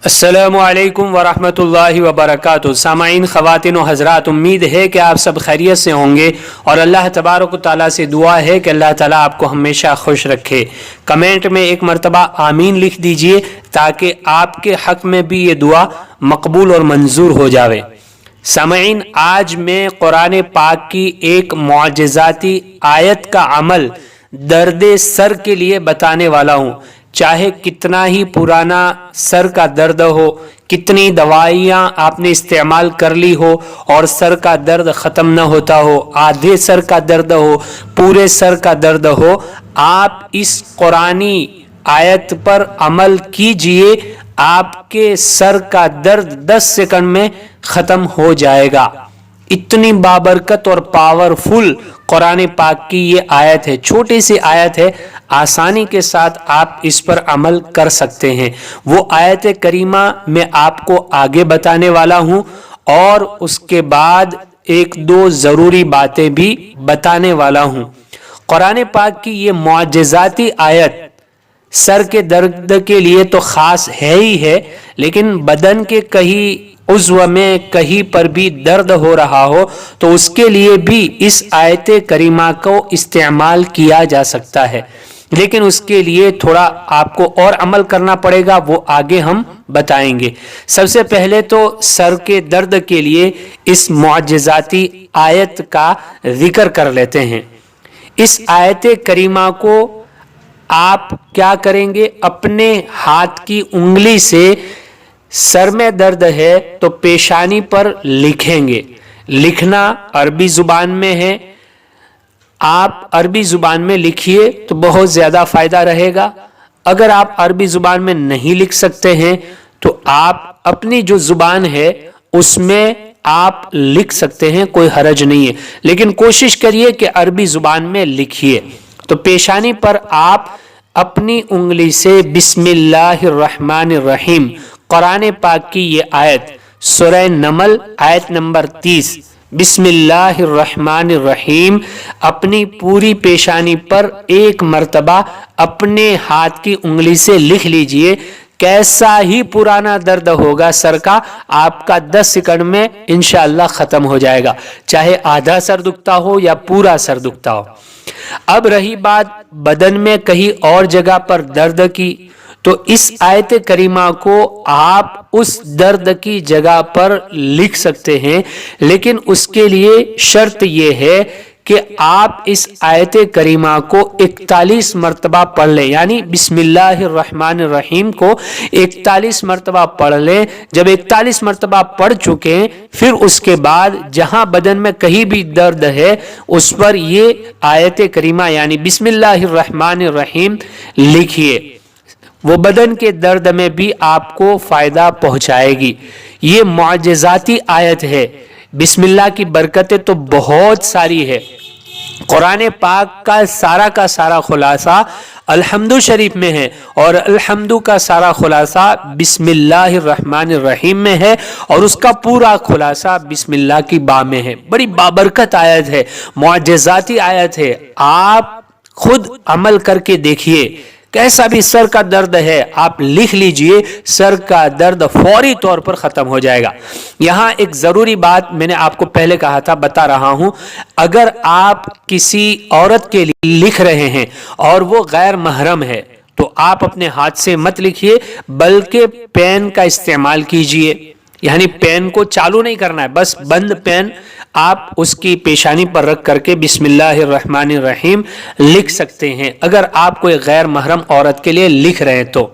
السلام علیکم ورحمۃ اللہ وبرکاتہ۔ سامعین، خواتین و حضرات، امید ہے کہ آپ سب خیریت سے ہوں گے اور اللہ تبارک و تعالیٰ سے دعا ہے کہ اللہ تعالیٰ آپ کو ہمیشہ خوش رکھے۔ کمنٹ میں ایک مرتبہ آمین لکھ دیجئے تاکہ آپ کے حق میں بھی یہ دعا مقبول اور منظور ہو جاوے۔ سامعین، آج میں قرآن پاک کی ایک معجزاتی آیت کا عمل درد سر کے لیے بتانے والا ہوں۔ چاہے کتنا ہی پرانا سر کا درد ہو، کتنی دوائیاں آپ نے استعمال کر لی ہو اور سر کا درد ختم نہ ہوتا ہو، آدھے سر کا درد ہو، پورے سر کا درد ہو، آپ اس قرآنی آیت پر عمل کیجئے، آپ کے سر کا درد 10 سیکنڈ میں ختم ہو جائے گا۔ اتنی بابرکت اور پاورفل قرآن پاک کی یہ آیت ہے، چھوٹی سی آیت ہے، آسانی کے ساتھ آپ اس پر عمل کر سکتے ہیں۔ وہ آیت کریمہ میں آپ کو آگے بتانے والا ہوں اور اس کے بعد ایک دو ضروری باتیں بھی بتانے والا ہوں۔ قرآن پاک کی یہ معجزاتی آیت سر کے درد کے لیے تو خاص ہے ہی ہے، لیکن بدن کے کہیں عضو میں کہیں پر بھی درد ہو رہا ہو تو اس کے لیے بھی اس آیت کریمہ کو استعمال کیا جا سکتا ہے، لیکن اس کے لیے تھوڑا آپ کو اور عمل کرنا پڑے گا، وہ آگے ہم بتائیں گے۔ سب سے پہلے تو سر کے درد کے لیے اس معجزاتی آیت کا ذکر کر لیتے ہیں۔ اس آیت کریمہ کو آپ کیا کریں گے؟ اپنے ہاتھ کی انگلی سے سر میں درد ہے تو پیشانی پر لکھیں گے۔ لکھنا عربی زبان میں ہے، آپ عربی زبان میں لکھیے تو بہت زیادہ فائدہ رہے گا۔ اگر آپ عربی زبان میں نہیں لکھ سکتے ہیں تو آپ اپنی جو زبان ہے اس میں آپ لکھ سکتے ہیں، کوئی حرج نہیں ہے، لیکن کوشش کریے کہ عربی زبان میں لکھیے۔ تو پیشانی پر آپ اپنی انگلی سے بسم اللہ الرحمن الرحیم، قرآن پاک کی یہ آیت، سورہ نمل آیت نمبر 30، بسم اللہ الرحمن الرحیم، اپنی پوری پیشانی پر ایک مرتبہ اپنے ہاتھ کی انگلی سے لکھ لیجئے۔ کیسا ہی پرانا درد ہوگا سر کا، آپ کا 10 سیکنڈ میں انشاءاللہ ختم ہو جائے گا، چاہے آدھا سر دکھتا ہو یا پورا سر دکھتا ہو۔ اب رہی بات بدن میں کہیں اور جگہ پر درد کی، تو اس آیت کریمہ کو آپ اس درد کی جگہ پر لکھ سکتے ہیں، لیکن اس کے لیے شرط یہ ہے کہ آپ اس آیت کریمہ کو 41 مرتبہ پڑھ لیں، یعنی بسم اللہ الرحمن الرحیم کو 41 مرتبہ پڑھ لیں۔ جب 41 مرتبہ پڑھ چکے پھر اس کے بعد جہاں بدن میں کہیں بھی درد ہے اس پر یہ آیت کریمہ یعنی بسم اللہ الرحمن الرحیم لکھیے، وہ بدن کے درد میں بھی آپ کو فائدہ پہنچائے گی۔ یہ معجزاتی آیت ہے، بسم اللہ کی برکتیں تو بہت ساری ہے۔ قرآن پاک کا سارا خلاصہ الحمد شریف میں ہے اور الحمد کا سارا خلاصہ بسم اللہ الرحمن الرحیم میں ہے اور اس کا پورا خلاصہ بسم اللہ کی با میں ہے۔ بڑی بابرکت آیت ہے، معجزاتی آیت ہے، آپ خود عمل کر کے دیکھیے۔ کیسا بھی سر کا درد ہے آپ لکھ لیجئے، سر کا درد فوری طور پر ختم ہو جائے گا۔ یہاں ایک ضروری بات میں نے آپ کو پہلے کہا تھا، بتا رہا ہوں، اگر آپ کسی عورت کے لیے لکھ رہے ہیں اور وہ غیر محرم ہے تو آپ اپنے ہاتھ سے مت لکھیے بلکہ پین کا استعمال کیجئے، یعنی پین کو چالو نہیں کرنا ہے، بس بند پین آپ اس کی پیشانی پر رکھ کر کے بسم اللہ الرحمن الرحیم لکھ سکتے ہیں، اگر آپ کوئی غیر محرم عورت کے لیے لکھ رہے ہیں تو۔